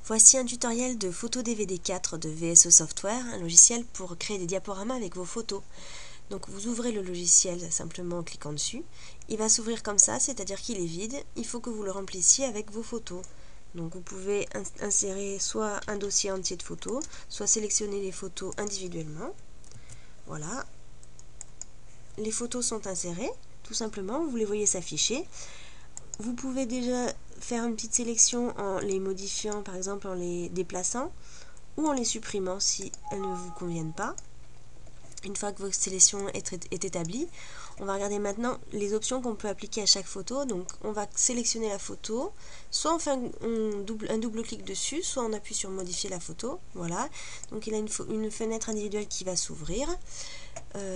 Voici un tutoriel de Photo DVD 4 de VSE Software, un logiciel pour créer des diaporamas avec vos photos. Donc vous ouvrez le logiciel simplement en cliquant dessus. Il va s'ouvrir comme ça, c'est-à-dire qu'il est vide. Il faut que vous le remplissiez avec vos photos. Donc vous pouvez insérer soit un dossier entier de photos, soit sélectionner les photos individuellement. Voilà. Les photos sont insérées, tout simplement, vous les voyez s'afficher. Vous pouvez déjà faire une petite sélection en les modifiant, par exemple en les déplaçant ou en les supprimant si elles ne vous conviennent pas. Une fois que votre sélection est établie, on va regarder maintenant les options qu'on peut appliquer à chaque photo. Donc on va sélectionner la photo, soit on fait un double clic dessus, soit on appuie sur modifier la photo. Voilà, donc il a une fenêtre individuelle qui va s'ouvrir.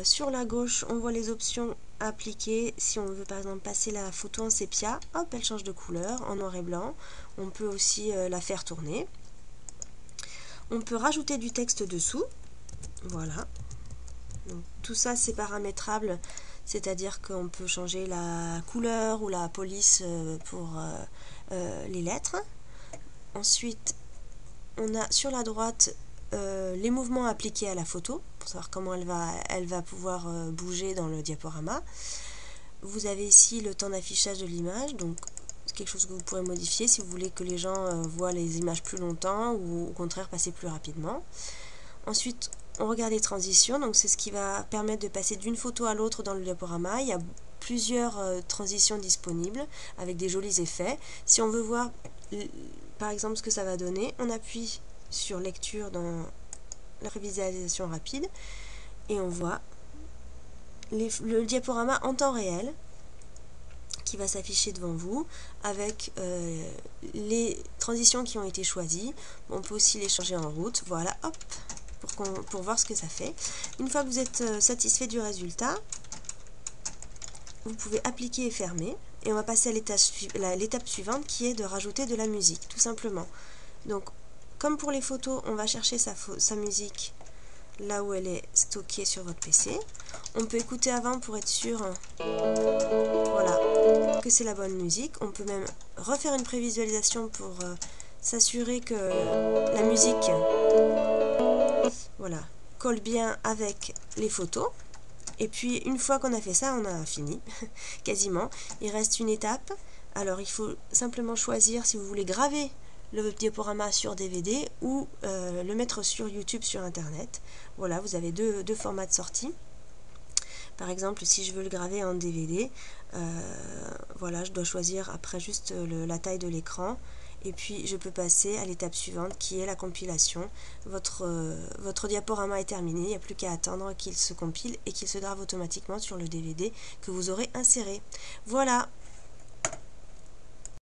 Sur la gauche, on voit les options appliquées. Si on veut par exemple passer la photo en sépia, hop, elle change de couleur, en noir et blanc. On peut aussi la faire tourner. On peut rajouter du texte dessous. Voilà. Donc, tout ça c'est paramétrable, c'est-à-dire qu'on peut changer la couleur ou la police pour les lettres. Ensuite, on a sur la droite les mouvements appliqués à la photo, pour savoir comment elle va pouvoir bouger dans le diaporama. Vous avez ici le temps d'affichage de l'image, donc c'est quelque chose que vous pourrez modifier si vous voulez que les gens voient les images plus longtemps ou au contraire passer plus rapidement. Ensuite, on regarde les transitions, donc c'est ce qui va permettre de passer d'une photo à l'autre dans le diaporama. Il y a plusieurs transitions disponibles avec des jolis effets. Si on veut voir par exemple ce que ça va donner, on appuie sur lecture dans la visualisation rapide et on voit le diaporama en temps réel qui va s'afficher devant vous avec les transitions qui ont été choisies. On peut aussi les changer en route, voilà, hop, pour voir ce que ça fait. Une fois que vous êtes satisfait du résultat, vous pouvez appliquer et fermer et on va passer à l'étape suivante qui est de rajouter de la musique, tout simplement. Donc comme pour les photos, on va chercher sa musique là où elle est stockée sur votre PC. On peut écouter avant pour être sûr voilà, que c'est la bonne musique. On peut même refaire une prévisualisation pour s'assurer que la musique voilà, colle bien avec les photos. Et puis une fois qu'on a fait ça, on a fini quasiment. Il reste une étape. Alors il faut simplement choisir si vous voulez graver le diaporama sur DVD ou le mettre sur YouTube, sur internet. Voilà, vous avez deux formats de sortie. Par exemple, si je veux le graver en DVD, voilà, je dois choisir après juste la taille de l'écran. Et puis je peux passer à l'étape suivante qui est la compilation. Votre diaporama est terminé, il n'y a plus qu'à attendre qu'il se compile et qu'il se grave automatiquement sur le DVD que vous aurez inséré. Voilà.